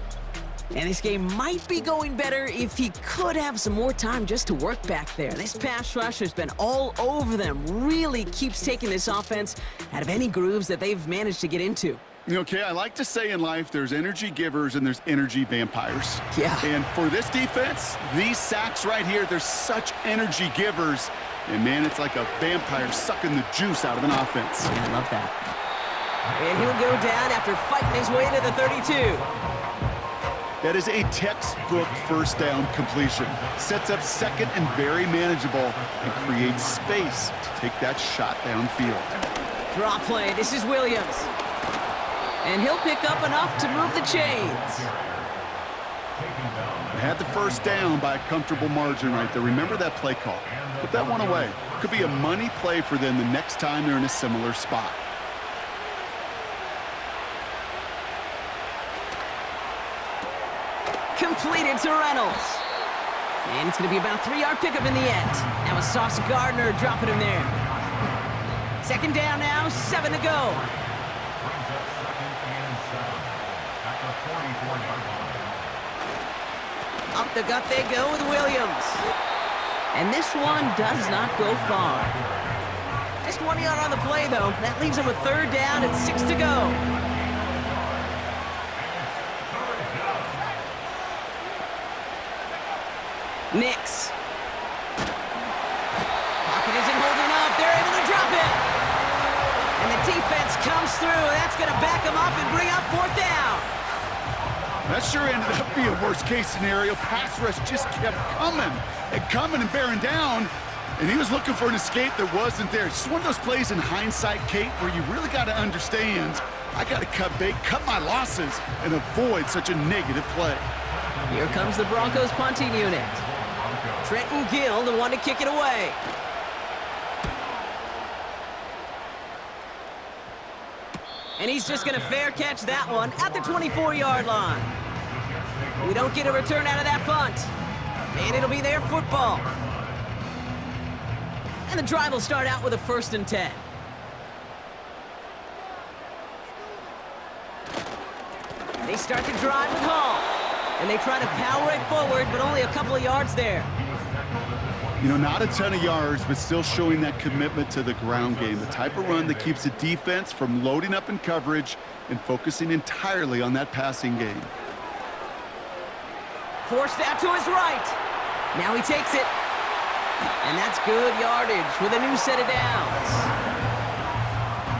And this game might be going better if he could have some more time just to work back there. This pass rush has been all over them. Really keeps taking this offense out of any grooves that they've managed to get into. Okay, I like to say in life there's energy givers and there's energy vampires. Yeah. And for this defense, these sacks right here, they're such energy givers. And man, it's like a vampire sucking the juice out of an offense. Yeah, I love that. And he'll go down after fighting his way to the 32. That is a textbook 1st down completion. Sets up 2nd and very manageable and creates space to take that shot downfield. Draw play. This is Williams. And he'll pick up enough to move the chains. They had the 1st down by a comfortable margin right there. Remember that play call. Put that one away. Could be a money play for them the next time they're in a similar spot. Completed to Reynolds. And it's going to be about a 3-yard pickup in the end. That was Sauce Gardner dropping him there. 2nd down now, 7 to go. Up the gut they go with Williams. And this one does not go far. Just 1 yard on the play, though. That leaves him with 3rd down and 6 to go. Nix. Pocket isn't holding up. They're able to drop it. And the defense comes through. That's going to back them up and bring up 4th down. That sure ended up being a worst-case scenario. Pass rush just kept coming and bearing down. And he was looking for an escape that wasn't there. It's just one of those plays in hindsight, Kate, where you really got to understand, I got to cut bait, cut my losses, and avoid such a negative play. Here comes the Broncos punting unit. Trenton Gill, the one to kick it away. And he's just going to fair catch that one at the 24-yard line. We don't get a return out of that punt. And it'll be their football. And the drive will start out with a 1st and 10. They start the drive with Hall. And they try to power it forward, but only a couple of yards there. You know, not a ton of yards, but still showing that commitment to the ground game. The type of run that keeps the defense from loading up in coverage and focusing entirely on that passing game. Forced out to his right. Now he takes it. And that's good yardage with a new set of downs.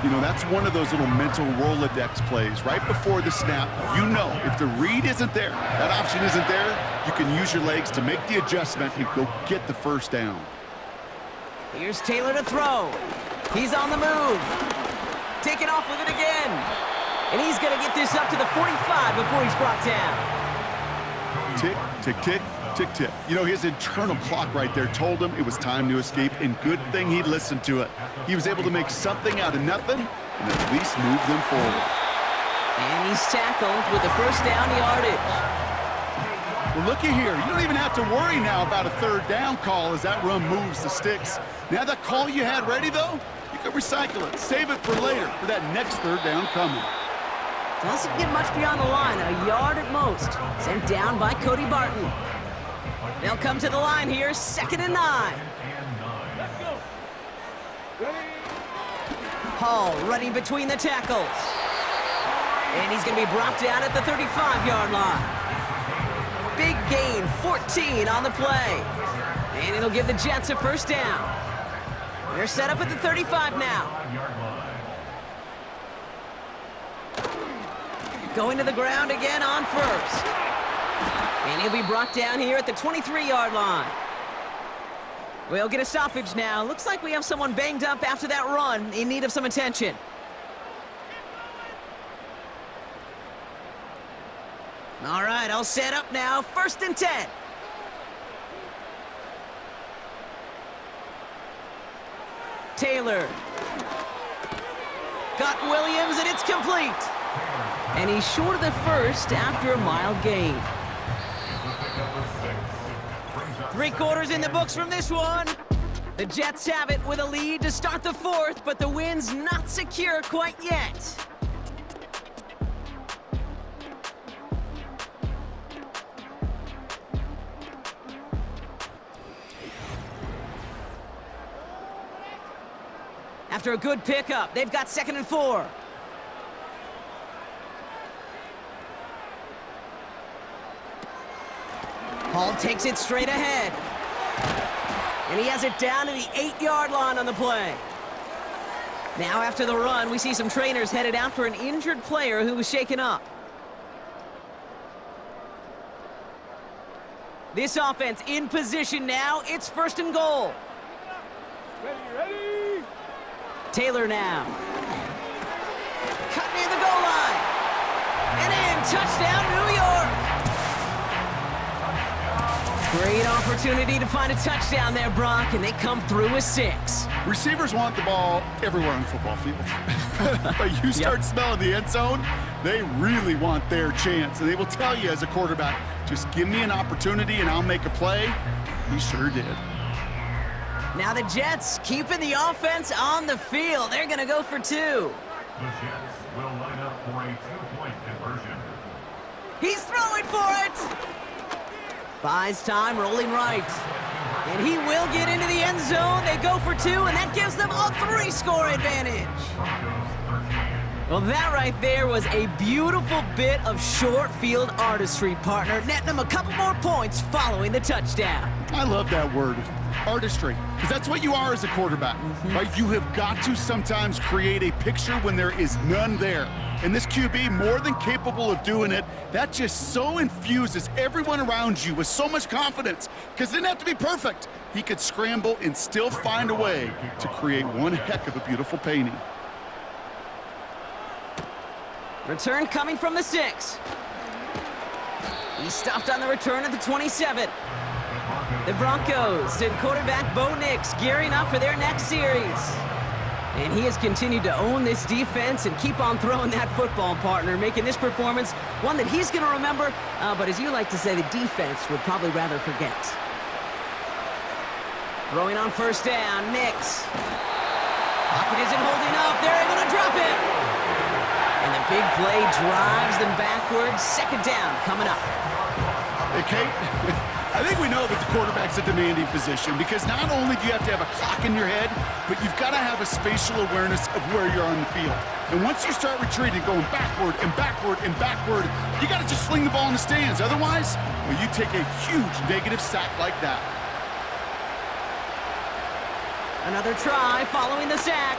You know, that's one of those little mental Rolodex plays. Right before the snap, you know if the read isn't there, that option isn't there, you can use your legs to make the adjustment and go get the 1st down. Here's Taylor to throw. He's on the move. Taking off with it again. And he's going to get this up to the 45 before he's brought down. Tick, tick, tick, tick, tick. You know, his internal clock right there told him it was time to escape, and good thing he listened to it. He was able to make something out of nothing and at least move them forward. And he's tackled with the 1st down yardage. Well, looky here. You don't even have to worry now about a 3rd down call as that run moves the sticks. Now that call you had ready, though, you can recycle it. Save it for later for that next 3rd down coming. Doesn't get much beyond the line, a yard at most. Sent down by Cody Barton. They'll come to the line here, 2nd and 9. Let's go. Ready? Hall running between the tackles. And he's going to be brought down at the 35-yard line. Big gain, 14 on the play. And it'll give the Jets a first down. They're set up at the 35 now. Going to the ground again on first. And he'll be brought down here at the 23-yard line. We'll get a stoppage now. Looks like we have someone banged up after that run, in need of some attention. All right, all set up now. 1st and 10. Taylor. Got Williams, and it's complete. And he's short of the first after a mild gain. 3 quarters in the books from this one. The Jets have it with a lead to start the 4th, but the win's not secure quite yet. After a good pickup, they've got 2nd and 4. Hall takes it straight ahead. And he has it down to the 8-yard line on the play. Now after the run, we see some trainers headed out for an injured player who was shaken up. This offense in position now. It's 1st and goal. Ready? Taylor now. Cut near the goal line. And in, touchdown, New York. Great opportunity to find a touchdown there, Brock, and they come through with 6. Receivers want the ball everywhere on the football field. But you start smelling the end zone, they really want their chance. And they will tell you as a quarterback, just give me an opportunity and I'll make a play. He sure did. Now the Jets keeping the offense on the field. They're going to go for 2. The Jets will line up for a 2-point conversion. He's throwing for it. Buys time, rolling right. And he will get into the end zone. They go for 2, and that gives them a 3-score advantage. Well, that right there was a beautiful bit of short field artistry, partner, netting them a couple more points following the touchdown. I love that word, artistry, because that's what you are as a quarterback, right? You have got to sometimes create a picture when there is none there. And this QB, more than capable of doing it, that just so infuses everyone around you with so much confidence, because it didn't have to be perfect. He could scramble and still find a way to create one heck of a beautiful painting. Return coming from the 6. He stopped on the return at the 27. The Broncos and quarterback Bo Nix gearing up for their next series. And he has continued to own this defense and keep on throwing that football, partner, making this performance one that he's going to remember, but as you like to say, the defense would probably rather forget. Throwing on 1st down, Nix. Pocket isn't holding up. They're able to drop it. And the big play drives them backwards. 2nd down coming up. Hey, Kate, I think we know that the quarterback's a demanding position because not only do you have to have a clock in your head, but you've got to have a spatial awareness of where you're on the field. And once you start retreating, going backward and backward and backward, you got to just sling the ball in the stands. Otherwise, well, you take a huge negative sack like that. Another try following the sack.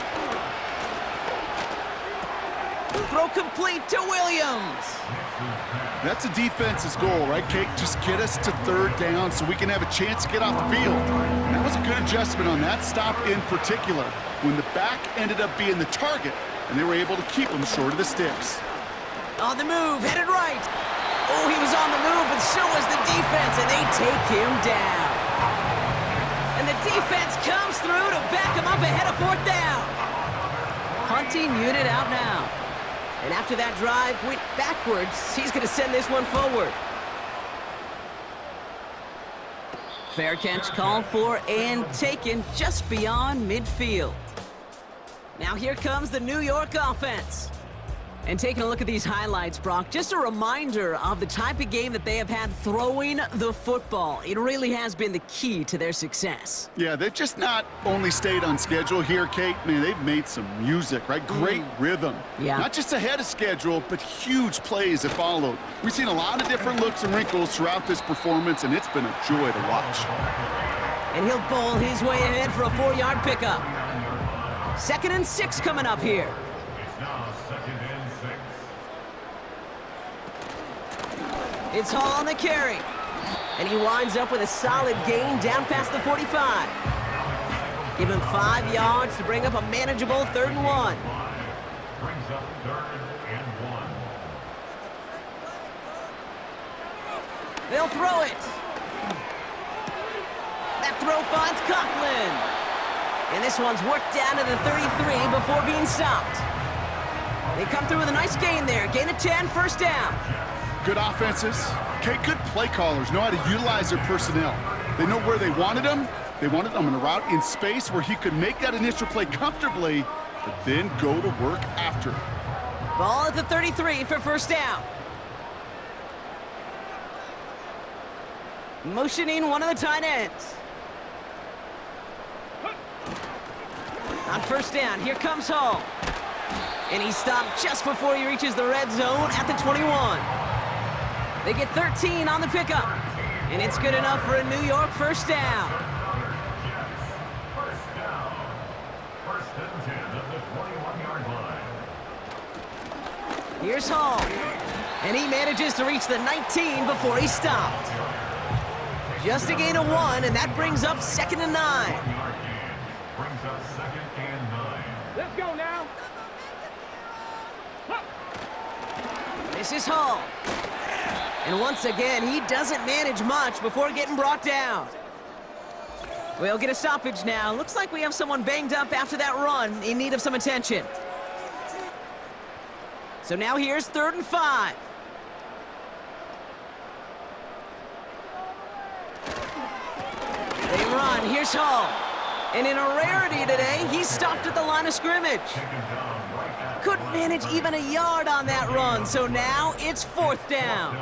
Throw complete to Williams. That's a defense's goal, right, Kate? Just get us to 3rd down so we can have a chance to get off the field. And that was a good adjustment on that stop in particular, when the back ended up being the target, and they were able to keep him short of the sticks. On the move, headed right. Oh, he was on the move, but so was the defense, and they take him down. And the defense comes through to back him up ahead of 4th down. Punting unit out now. And after that drive went backwards, he's going to send this one forward. Fair catch called for and taken just beyond midfield. Now here comes the New York offense. And taking a look at these highlights, Brock, just a reminder of the type of game that they have had throwing the football. It really has been the key to their success. Yeah, they've just not only stayed on schedule here, Kate. Man, they've made some music, right? Great rhythm. Yeah. Not just ahead of schedule, but huge plays have followed. We've seen a lot of different looks and wrinkles throughout this performance, and it's been a joy to watch. And he'll bowl his way ahead for a 4-yard pickup. 2nd and 6 coming up here. It's now 2nd and 6. It's Hall on the carry. And he winds up with a solid gain down past the 45. Give him 5 yards to bring up a manageable 3rd and 1. Brings up 3rd and 1. They'll throw it. That throw finds Coughlin. And this one's worked down to the 33 before being stopped. They come through with a nice gain there. Gain of 10, 1st down. Good offenses. Kate, good play callers know how to utilize their personnel. They know where they wanted them. They wanted them on a route in space where he could make that initial play comfortably, but then go to work after. Ball at the 33 for 1st down. Motioning one of the tight ends. On 1st down, here comes Hall. And he's stopped just before he reaches the red zone at the 21. They get 13 on the pickup. And it's good enough for a New York 1st down. First down. 1st and 10 at the 21-yard line. Here's Hall. And he manages to reach the 19 before he stopped. Just a gain of 1, and that brings up 2nd and 9. 1-yard gain. Brings up 2nd and 9. Let's go now. This is Hall. And once again, he doesn't manage much before getting brought down. We'll get a stoppage now. Looks like we have someone banged up after that run in need of some attention. So now here's 3rd and 5. They run. Here's Hall. And in a rarity today, he's stopped at the line of scrimmage. Couldn't manage even a yard on that run, so now it's 4th down.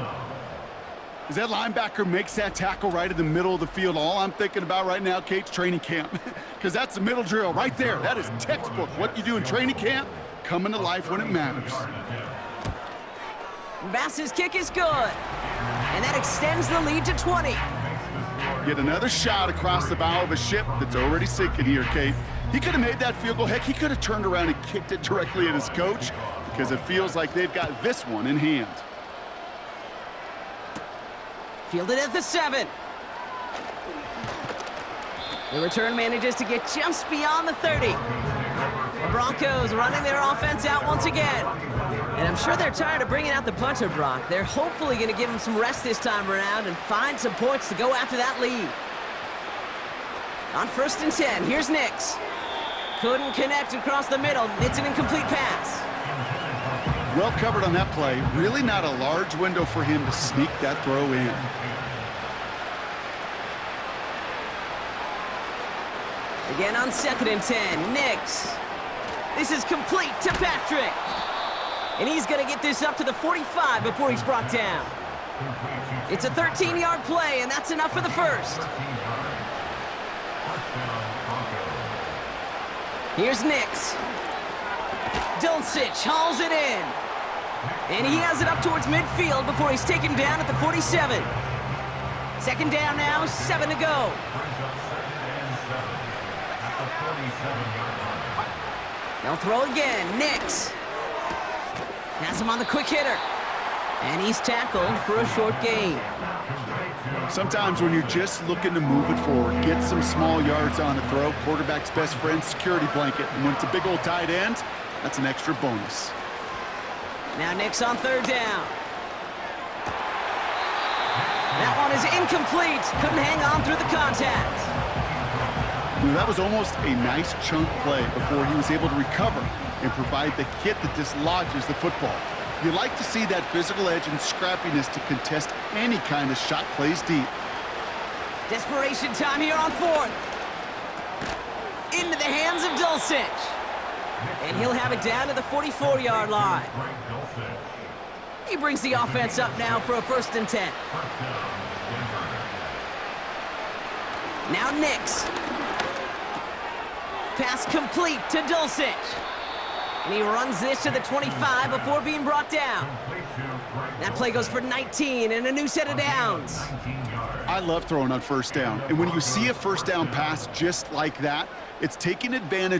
As that linebacker makes that tackle right in the middle of the field, all I'm thinking about right now, Kate's training camp. Because that's the middle drill right there. That is textbook. What you do in training camp, coming to life when it matters. Bass's kick is good. And that extends the lead to 20. Yet another shot across the bow of a ship that's already sinking here, Kate. He could have made that field goal. Heck, he could have turned around and kicked it directly at his coach because it feels like they've got this one in hand. Fielded at the 7. The return manages to get just beyond the 30. The Broncos running their offense out once again. And I'm sure they're tired of bringing out the punter, Brock. They're hopefully going to give him some rest this time around and find some points to go after that lead. On 1st and 10, here's Nix. Couldn't connect across the middle. It's an incomplete pass. Well covered on that play. Really not a large window for him to sneak that throw in. Again on 2nd and 10, Nix. This is complete to Patrick. And he's going to get this up to the 45 before he's brought down. It's a 13-yard play, and that's enough for the 1st. Here's Nix. Dulcich hauls it in. And he has it up towards midfield before he's taken down at the 47. 2nd down now, 7 to go. They'll throw again. Nix has him on the quick hitter. And he's tackled for a short gain. Sometimes when you're just looking to move it forward, get some small yards on the throw, quarterback's best friend, security blanket. And when it's a big old tight end, that's an extra bonus. Now Nix on 3rd down. That one is incomplete. Couldn't hang on through the contact. That was almost a nice chunk play before he was able to recover and provide the hit that dislodges the football. You like to see that physical edge and scrappiness to contest any kind of shot plays deep. Desperation time here on 4th. Into the hands of Dulcich. And he'll have it down to the 44-yard line. He brings the offense up now for a 1st and 10. Now Nix. Pass complete to Dulcich. And he runs this to the 25 before being brought down. That play goes for 19 and a new set of downs. I love throwing on 1st down. And when you see a 1st down pass just like that, it's taking advantage